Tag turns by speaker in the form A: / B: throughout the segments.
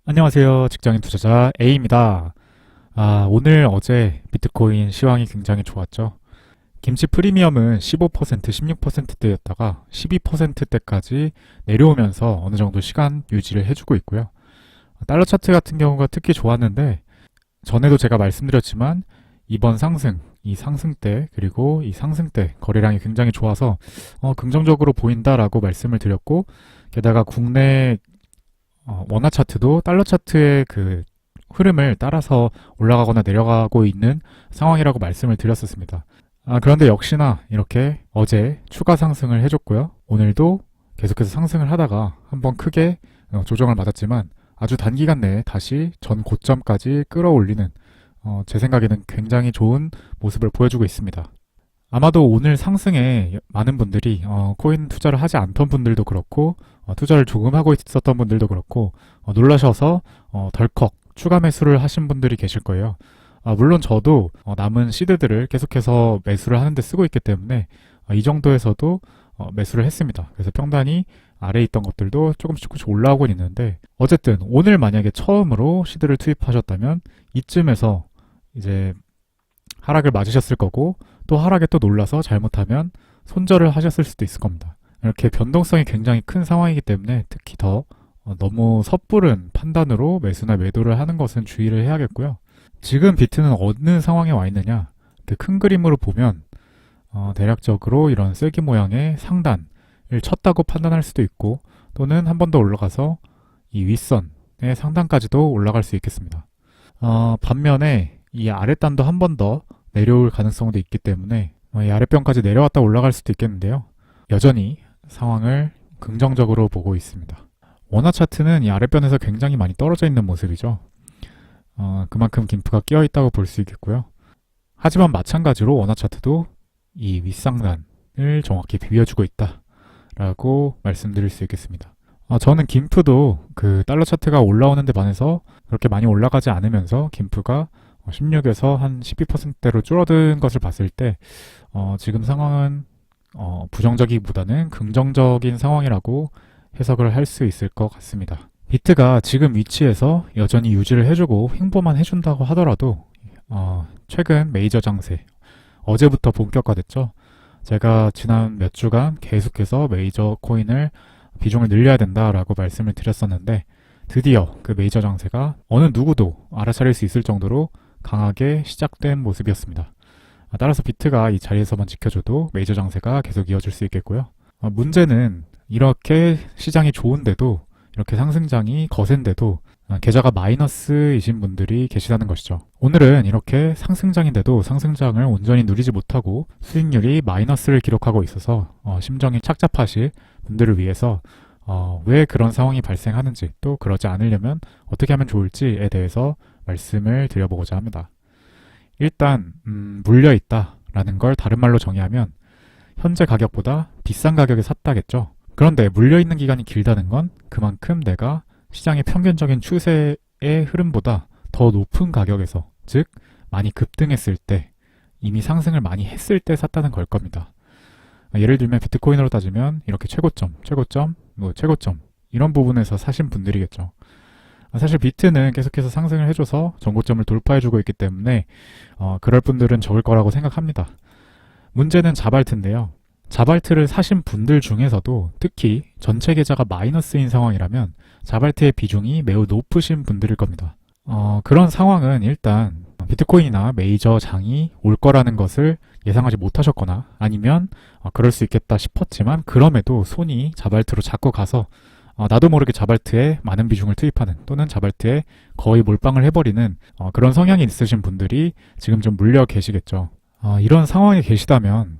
A: 안녕하세요. 직장인 투자자 A입니다. 오늘 어제 비트코인 시황이 굉장히 좋았죠. 김치 프리미엄은 15%, 16%대였다가 12%대까지 내려오면서 어느 정도 시간 유지를 해주고 있고요. 달러 차트 같은 경우가 특히 좋았는데, 전에도 제가 말씀드렸지만 이번 상승, 이 상승 때 그리고 이 상승 때 거래량이 굉장히 좋아서 긍정적으로 보인다라고 말씀을 드렸고, 게다가 국내 원화 차트도 달러 차트의 그 흐름을 따라서 올라가거나 내려가고 있는 상황이라고 말씀을 드렸었습니다. 그런데 역시나 이렇게 어제 추가 상승을 해줬고요. 오늘도 계속해서 상승을 하다가 한번 크게 조정을 맞았지만 아주 단기간 내에 다시 전 고점까지 끌어올리는 제 생각에는 굉장히 좋은 모습을 보여주고 있습니다. 아마도 오늘 상승에 많은 분들이 코인 투자를 하지 않던 분들도 그렇고 투자를 조금 하고 있었던 분들도 그렇고 놀라셔서 덜컥 추가 매수를 하신 분들이 계실 거예요. 물론 저도 남은 시드들을 계속해서 매수를 하는데 쓰고 있기 때문에 이 정도에서도 매수를 했습니다. 그래서 평단이 아래에 있던 것들도 조금씩 올라오고 있는데, 어쨌든 오늘 만약에 처음으로 시드를 투입하셨다면 이쯤에서 이제 하락을 맞으셨을 거고, 또 하락에 또 놀라서 잘못하면 손절을 하셨을 수도 있을 겁니다. 이렇게 변동성이 굉장히 큰 상황이기 때문에 특히 더 너무 섣부른 판단으로 매수나 매도를 하는 것은 주의를 해야겠고요. 지금 비트는 어느 상황에 와 있느냐, 그 큰 그림으로 보면 대략적으로 이런 쐐기 모양의 상단을 쳤다고 판단할 수도 있고, 또는 한 번 더 올라가서 이 윗선의 상단까지도 올라갈 수 있겠습니다. 반면에 이 아랫단도 한 번 더 내려올 가능성도 있기 때문에 이 아랫변까지 내려왔다 올라갈 수도 있겠는데요. 여전히 상황을 긍정적으로 보고 있습니다. 원화 차트는 이 아랫변에서 굉장히 많이 떨어져 있는 모습이죠. 그만큼 김프가 끼어 있다고 볼 수 있겠고요. 하지만 마찬가지로 원화 차트도 이 윗상단을 정확히 비벼주고 있다라고 말씀드릴 수 있겠습니다. 저는 김프도 그 달러 차트가 올라오는 데 반해서 그렇게 많이 올라가지 않으면서 김프가 16에서 한 12%대로 줄어든 것을 봤을 때 지금 상황은 부정적이기보다는 긍정적인 상황이라고 해석을 할 수 있을 것 같습니다. 비트가 지금 위치에서 여전히 유지를 해주고 횡보만 해준다고 하더라도 최근 메이저 장세, 어제부터 본격화됐죠. 제가 지난 몇 주간 계속해서 메이저 코인을 비중을 늘려야 된다라고 말씀을 드렸었는데, 드디어 그 메이저 장세가 어느 누구도 알아차릴 수 있을 정도로 강하게 시작된 모습이었습니다. 따라서 비트가 이 자리에서만 지켜줘도 메이저 장세가 계속 이어질 수 있겠고요. 문제는 이렇게 시장이 좋은데도, 이렇게 상승장이 거센데도 계좌가 마이너스이신 분들이 계시다는 것이죠. 오늘은 이렇게 상승장인데도 상승장을 온전히 누리지 못하고 수익률이 마이너스를 기록하고 있어서 심정이 착잡하실 분들을 위해서 왜 그런 상황이 발생하는지, 또 그러지 않으려면 어떻게 하면 좋을지에 대해서 말씀을 드려보고자 합니다. 일단 물려있다라는 걸 다른 말로 정의하면 현재 가격보다 비싼 가격에 샀다겠죠. 그런데 물려있는 기간이 길다는 건 그만큼 내가 시장의 평균적인 추세의 흐름보다 더 높은 가격에서, 즉 많이 급등했을 때, 이미 상승을 많이 했을 때 샀다는 걸 겁니다. 예를 들면 비트코인으로 따지면 이렇게 최고점 이런 부분에서 사신 분들이겠죠. 사실 비트는 계속해서 상승을 해줘서 전고점을 돌파해주고 있기 때문에 그럴 분들은 적을 거라고 생각합니다. 문제는 자발트인데요. 자발트를 사신 분들 중에서도 특히 전체 계좌가 마이너스인 상황이라면 자발트의 비중이 매우 높으신 분들일 겁니다. 그런 상황은 일단 비트코인이나 메이저 장이 올 거라는 것을 예상하지 못하셨거나, 아니면 그럴 수 있겠다 싶었지만 그럼에도 손이 자발트로 자꾸 가서 나도 모르게 자발트에 많은 비중을 투입하는, 또는 자발트에 거의 몰빵을 해버리는 그런 성향이 있으신 분들이 지금 좀 물려 계시겠죠. 이런 상황에 계시다면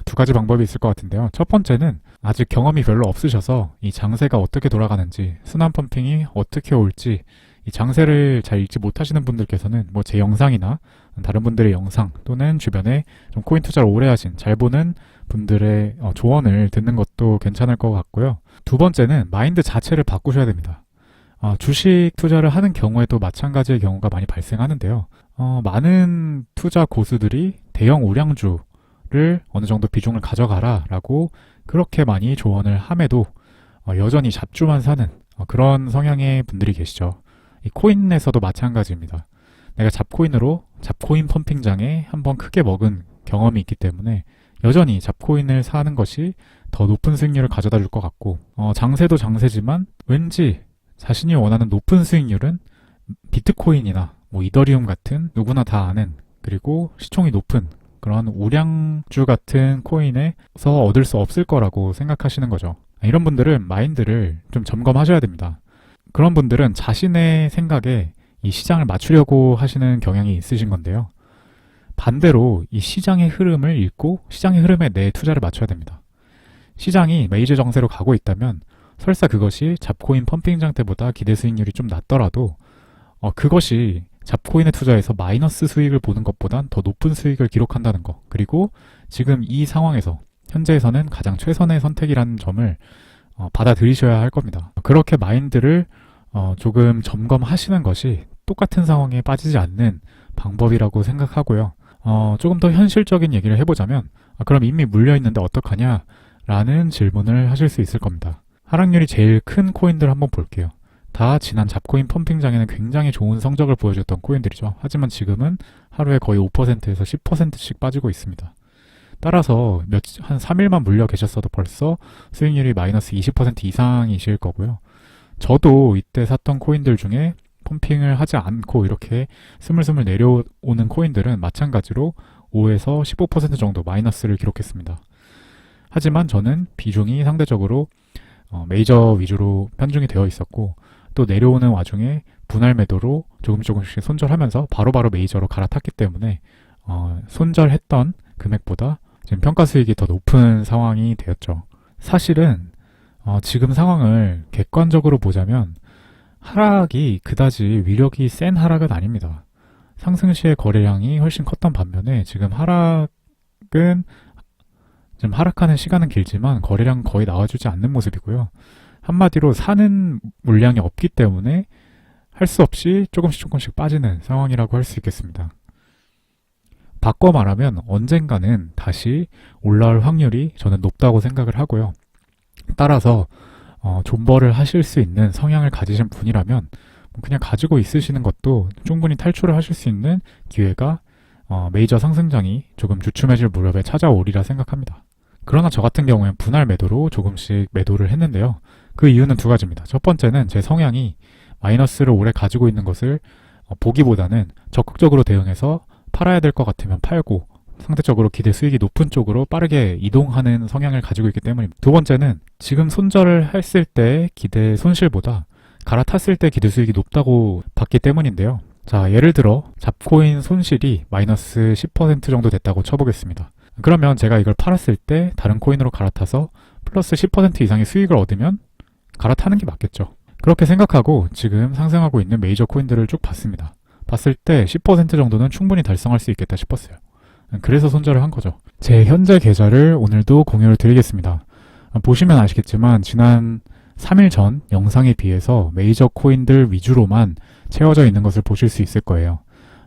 A: 두 가지 방법이 있을 것 같은데요. 첫 번째는 아직 경험이 별로 없으셔서 이 장세가 어떻게 돌아가는지, 순환 펌핑이 어떻게 올지 이 장세를 잘 읽지 못하시는 분들께서는 뭐 제 영상이나 다른 분들의 영상, 또는 주변에 좀 코인 투자를 오래 하신, 잘 보는 분들의 조언을 듣는 것도 괜찮을 것 같고요. 두 번째는 마인드 자체를 바꾸셔야 됩니다. 주식 투자를 하는 경우에도 마찬가지의 경우가 많이 발생하는데요. 많은 투자 고수들이 대형 우량주를 어느 정도 비중을 가져가라 라고 그렇게 많이 조언을 함에도 여전히 잡주만 사는 그런 성향의 분들이 계시죠. 이 코인에서도 마찬가지입니다. 내가 잡코인 펌핑장에 한번 크게 먹은 경험이 있기 때문에 여전히 잡코인을 사는 것이 더 높은 수익률을 가져다 줄 것 같고, 장세도 장세지만 왠지 자신이 원하는 높은 수익률은 비트코인이나 뭐 이더리움 같은 누구나 다 아는, 그리고 시총이 높은 그런 우량주 같은 코인에서 얻을 수 없을 거라고 생각하시는 거죠. 이런 분들은 마인드를 좀 점검하셔야 됩니다. 그런 분들은 자신의 생각에 이 시장을 맞추려고 하시는 경향이 있으신 건데요. 반대로 이 시장의 흐름을 읽고 시장의 흐름에 내 투자를 맞춰야 됩니다. 시장이 메이저 정세로 가고 있다면 설사 그것이 잡코인 펌핑장 때보다 기대 수익률이 좀 낮더라도 그것이 잡코인에 투자해서 마이너스 수익을 보는 것보단 더 높은 수익을 기록한다는 거, 그리고 지금 이 상황에서 현재에서는 가장 최선의 선택이라는 점을 받아들이셔야 할 겁니다. 그렇게 마인드를 조금 점검하시는 것이 똑같은 상황에 빠지지 않는 방법이라고 생각하고요. 조금 더 현실적인 얘기를 해보자면, 그럼 이미 물려있는데 어떡하냐? 라는 질문을 하실 수 있을 겁니다. 하락률이 제일 큰 코인들 한번 볼게요. 다 지난 잡코인 펌핑장에는 굉장히 좋은 성적을 보여줬던 코인들이죠. 하지만 지금은 하루에 거의 5%에서 10%씩 빠지고 있습니다. 따라서 한 3일만 물려 계셨어도 벌써 수익률이 마이너스 20% 이상이실 거고요. 저도 이때 샀던 코인들 중에 펌핑을 하지 않고 이렇게 스물스물 내려오는 코인들은 마찬가지로 5에서 15% 정도 마이너스를 기록했습니다. 하지만 저는 비중이 상대적으로 메이저 위주로 편중이 되어 있었고, 또 내려오는 와중에 분할 매도로 조금씩 손절하면서 바로바로 메이저로 갈아탔기 때문에 손절했던 금액보다 지금 평가 수익이 더 높은 상황이 되었죠. 사실은 지금 상황을 객관적으로 보자면 하락이 그다지 위력이 센 하락은 아닙니다. 상승 시의 거래량이 훨씬 컸던 반면에 지금 하락하는 시간은 길지만 거래량 거의 나와주지 않는 모습이고요. 한마디로 사는 물량이 없기 때문에 할 수 없이 조금씩 빠지는 상황이라고 할 수 있겠습니다. 바꿔 말하면 언젠가는 다시 올라올 확률이 저는 높다고 생각을 하고요. 따라서 존버를 하실 수 있는 성향을 가지신 분이라면 그냥 가지고 있으시는 것도 충분히 탈출을 하실 수 있는 기회가 메이저 상승장이 조금 주춤해질 무렵에 찾아오리라 생각합니다. 그러나 저 같은 경우엔 분할 매도로 조금씩 매도를 했는데요. 그 이유는 두 가지입니다. 첫 번째는 제 성향이 마이너스를 오래 가지고 있는 것을 보기보다는 적극적으로 대응해서 팔아야 될 것 같으면 팔고 상대적으로 기대 수익이 높은 쪽으로 빠르게 이동하는 성향을 가지고 있기 때문입니다. 두 번째는 지금 손절을 했을 때 기대 손실보다 갈아탔을 때 기대 수익이 높다고 봤기 때문인데요. 자, 예를 들어 잡코인 손실이 마이너스 10% 정도 됐다고 쳐보겠습니다. 그러면 제가 이걸 팔았을 때 다른 코인으로 갈아타서 플러스 10% 이상의 수익을 얻으면 갈아타는 게 맞겠죠. 그렇게 생각하고 지금 상승하고 있는 메이저 코인들을 쭉 봤습니다. 봤을 때 10% 정도는 충분히 달성할 수 있겠다 싶었어요. 그래서 손절을 한 거죠. 제 현재 계좌를 오늘도 공유를 드리겠습니다. 보시면 아시겠지만 지난 3일 전 영상에 비해서 메이저 코인들 위주로만 채워져 있는 것을 보실 수 있을 거예요.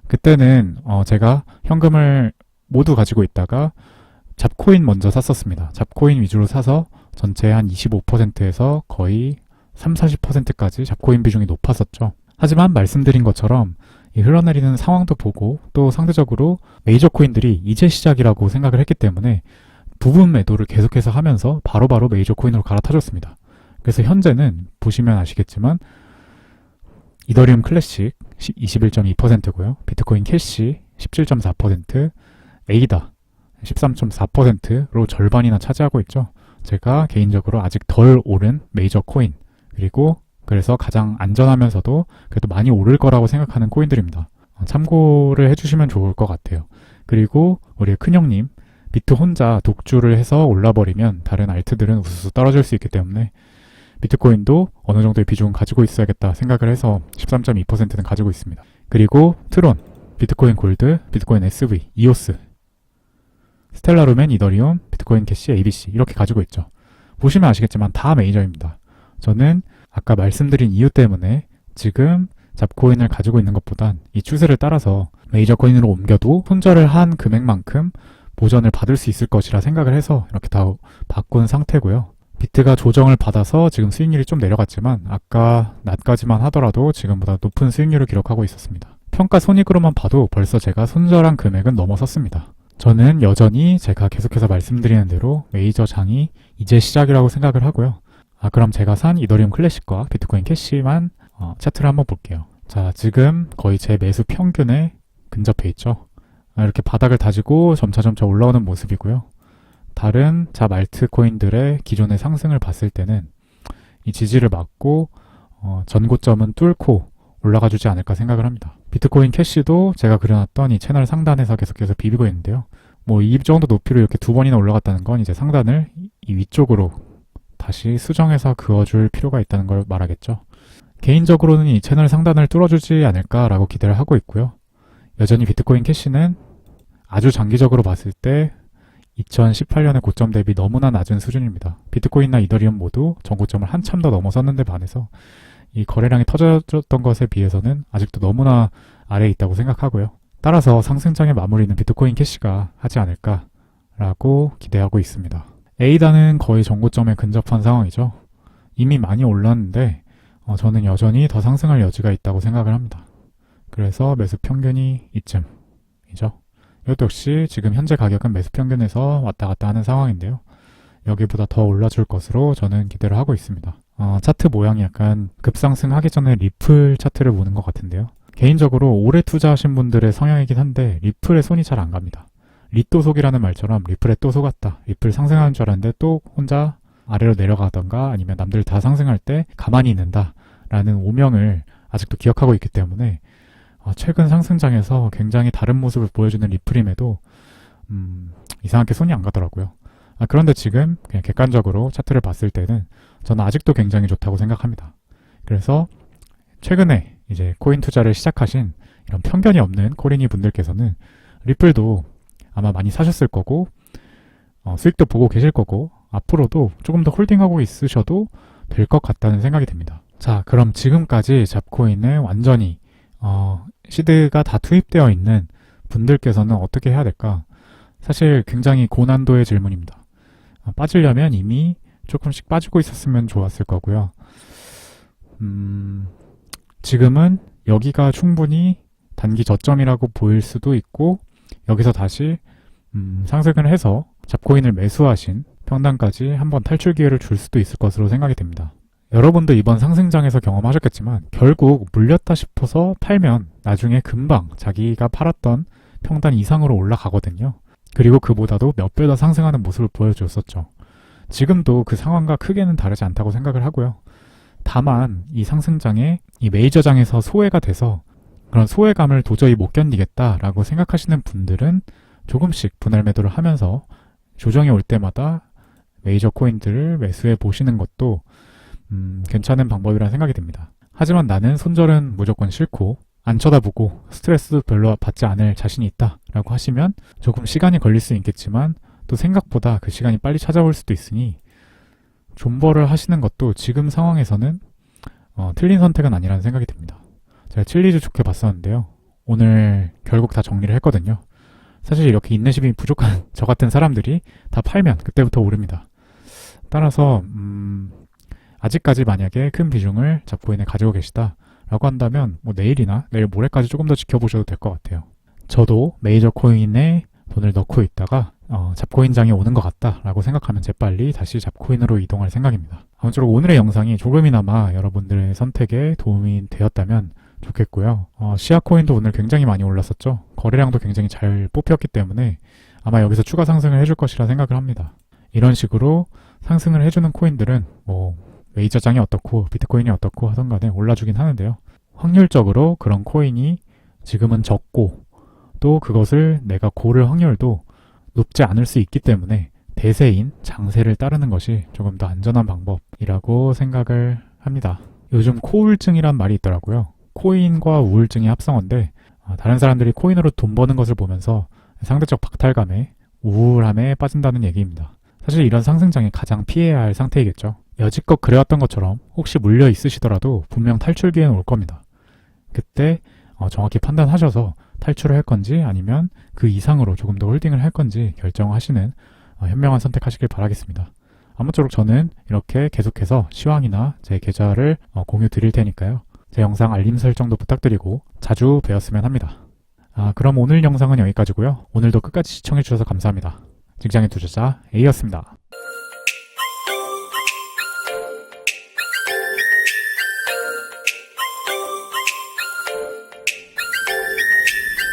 A: 그때는 제가 현금을 모두 가지고 있다가 잡코인 먼저 샀었습니다. 잡코인 위주로 사서 전체 한 25%에서 거의 30-40%까지 잡코인 비중이 높았었죠. 하지만 말씀드린 것처럼 이 흘러내리는 상황도 보고 또 상대적으로 메이저 코인들이 이제 시작이라고 생각을 했기 때문에 부분 매도를 계속해서 하면서 바로바로 메이저 코인으로 갈아타줬습니다. 그래서 현재는 보시면 아시겠지만 이더리움 클래식 21.2%고요. 비트코인 캐시 17.4%, 에이다 13.4%로 절반이나 차지하고 있죠. 제가 개인적으로 아직 덜 오른 메이저 코인, 그리고 그래서 가장 안전하면서도 그래도 많이 오를 거라고 생각하는 코인들입니다. 참고를 해주시면 좋을 것 같아요. 그리고 우리 큰형님, 비트 혼자 독주를 해서 올라버리면 다른 알트들은 우수수 떨어질 수 있기 때문에 비트코인도 어느 정도의 비중은 가지고 있어야겠다 생각을 해서 13.2%는 가지고 있습니다. 그리고 트론, 비트코인 골드, 비트코인 SV, 이오스, 스텔라루멘, 이더리움, 비트코인 캐시, ABC 이렇게 가지고 있죠. 보시면 아시겠지만 다 메이저입니다. 저는 아까 말씀드린 이유 때문에 지금 잡코인을 가지고 있는 것보단 이 추세를 따라서 메이저 코인으로 옮겨도 손절을 한 금액만큼 보전을 받을 수 있을 것이라 생각을 해서 이렇게 다 바꾼 상태고요. 비트가 조정을 받아서 지금 수익률이 좀 내려갔지만 아까 낮까지만 하더라도 지금보다 높은 수익률을 기록하고 있었습니다. 평가 손익으로만 봐도 벌써 제가 손절한 금액은 넘어섰습니다. 저는 여전히 제가 계속해서 말씀드리는 대로 메이저 장이 이제 시작이라고 생각을 하고요. 그럼 제가 산 이더리움 클래식과 비트코인 캐시만 차트를 한번 볼게요. 자, 지금 거의 제 매수 평균에 근접해 있죠. 이렇게 바닥을 다지고 점차 올라오는 모습이고요. 다른 잡 알트코인들의 기존의 상승을 봤을 때는 이 지지를 막고 전고점은 뚫고 올라가 주지 않을까 생각을 합니다. 비트코인 캐시도 제가 그려놨던 이 채널 상단에서 계속해서 비비고 있는데요. 뭐 이 정도 높이로 이렇게 두 번이나 올라갔다는 건 이제 상단을 이 위쪽으로 다시 수정해서 그어줄 필요가 있다는 걸 말하겠죠. 개인적으로는 이 채널 상단을 뚫어주지 않을까라고 기대를 하고 있고요. 여전히 비트코인 캐시는 아주 장기적으로 봤을 때 2018년의 고점 대비 너무나 낮은 수준입니다. 비트코인이나 이더리움 모두 전고점을 한참 더 넘어섰는데 반해서 이 거래량이 터졌던 것에 비해서는 아직도 너무나 아래에 있다고 생각하고요. 따라서 상승장의 마무리는 비트코인 캐시가 하지 않을까라고 기대하고 있습니다. 에이다는 거의 전고점에 근접한 상황이죠. 이미 많이 올랐는데 저는 여전히 더 상승할 여지가 있다고 생각을 합니다. 그래서 매수 평균이 이쯤이죠. 이것도 역시 지금 현재 가격은 매수 평균에서 왔다 갔다 하는 상황인데요. 여기보다 더 올라줄 것으로 저는 기대를 하고 있습니다. 차트 모양이 약간 급상승하기 전에 리플 차트를 보는 것 같은데요. 개인적으로 오래 투자하신 분들의 성향이긴 한데 리플에 손이 잘 안 갑니다. 리또 속이라는 말처럼 리플에 또 속았다. 리플 상승하는 줄 알았는데 또 혼자 아래로 내려가던가 아니면 남들 다 상승할 때 가만히 있는다 라는 오명을 아직도 기억하고 있기 때문에 최근 상승장에서 굉장히 다른 모습을 보여주는 리플임에도 이상하게 손이 안 가더라고요. 그런데 지금 그냥 객관적으로 차트를 봤을 때는 저는 아직도 굉장히 좋다고 생각합니다. 그래서 최근에 이제 코인 투자를 시작하신 이런 편견이 없는 코린이 분들께서는 리플도 아마 많이 사셨을 거고 수익도 보고 계실 거고 앞으로도 조금 더 홀딩하고 있으셔도 될 것 같다는 생각이 듭니다. 자, 그럼 지금까지 잡코인에 완전히 시드가 다 투입되어 있는 분들께서는 어떻게 해야 될까? 사실 굉장히 고난도의 질문입니다. 빠지려면 이미 조금씩 빠지고 있었으면 좋았을 거고요. 지금은 여기가 충분히 단기 저점이라고 보일 수도 있고 여기서 다시 상승을 해서 잡코인을 매수하신 평단까지 한번 탈출 기회를 줄 수도 있을 것으로 생각이 됩니다. 여러분도 이번 상승장에서 경험하셨겠지만 결국 물렸다 싶어서 팔면 나중에 금방 자기가 팔았던 평단 이상으로 올라가거든요. 그리고 그보다도 몇 배 더 상승하는 모습을 보여줬었죠. 지금도 그 상황과 크게는 다르지 않다고 생각을 하고요. 다만 이 상승장에 이 메이저장에서 소외가 돼서 그런 소외감을 도저히 못 견디겠다라고 생각하시는 분들은 조금씩 분할 매도를 하면서 조정이 올 때마다 메이저 코인들을 매수해 보시는 것도 괜찮은 방법이라는 생각이 듭니다. 하지만 나는 손절은 무조건 싫고 안 쳐다보고 스트레스도 별로 받지 않을 자신이 있다 라고 하시면 조금 시간이 걸릴 수 있겠지만 또 생각보다 그 시간이 빨리 찾아올 수도 있으니 존버를 하시는 것도 지금 상황에서는 틀린 선택은 아니라는 생각이 듭니다. 제가 칠리주 좋게 봤었는데요. 오늘 결국 다 정리를 했거든요. 사실 이렇게 인내심이 부족한 저 같은 사람들이 다 팔면 그때부터 오릅니다. 따라서 아직까지 만약에 큰 비중을 잡코인에 가지고 계시다 라고 한다면 뭐 내일이나 내일 모레까지 조금 더 지켜보셔도 될 것 같아요. 저도 메이저 코인에 돈을 넣고 있다가 잡코인장이 오는 것 같다 라고 생각하면 재빨리 다시 잡코인으로 이동할 생각입니다. 아무쪼록 오늘의 영상이 조금이나마 여러분들의 선택에 도움이 되었다면 좋겠고요. 시아코인도 오늘 굉장히 많이 올랐었죠. 거래량도 굉장히 잘 뽑혔기 때문에 아마 여기서 추가 상승을 해줄 것이라 생각을 합니다. 이런 식으로 상승을 해주는 코인들은 뭐 메이저장이 어떻고 비트코인이 어떻고 하던 간에 올라주긴 하는데요. 확률적으로 그런 코인이 지금은 적고 또 그것을 내가 고를 확률도 높지 않을 수 있기 때문에 대세인 장세를 따르는 것이 조금 더 안전한 방법이라고 생각을 합니다. 요즘 코우울증이란 말이 있더라고요. 코인과 우울증이 합성어인데 다른 사람들이 코인으로 돈 버는 것을 보면서 상대적 박탈감에 우울함에 빠진다는 얘기입니다. 사실 이런 상승장에 가장 피해야 할 상태이겠죠. 여지껏 그래왔던 것처럼 혹시 물려 있으시더라도 분명 탈출 기회는 올 겁니다. 그때 정확히 판단하셔서 탈출을 할 건지 아니면 그 이상으로 조금 더 홀딩을 할 건지 결정하시는 현명한 선택하시길 바라겠습니다. 아무쪼록 저는 이렇게 계속해서 시황이나 제 계좌를 공유 드릴 테니까요. 제 영상 알림 설정도 부탁드리고 자주 뵈었으면 합니다. 그럼 오늘 영상은 여기까지고요. 오늘도 끝까지 시청해주셔서 감사합니다. 직장인 투자자 A였습니다.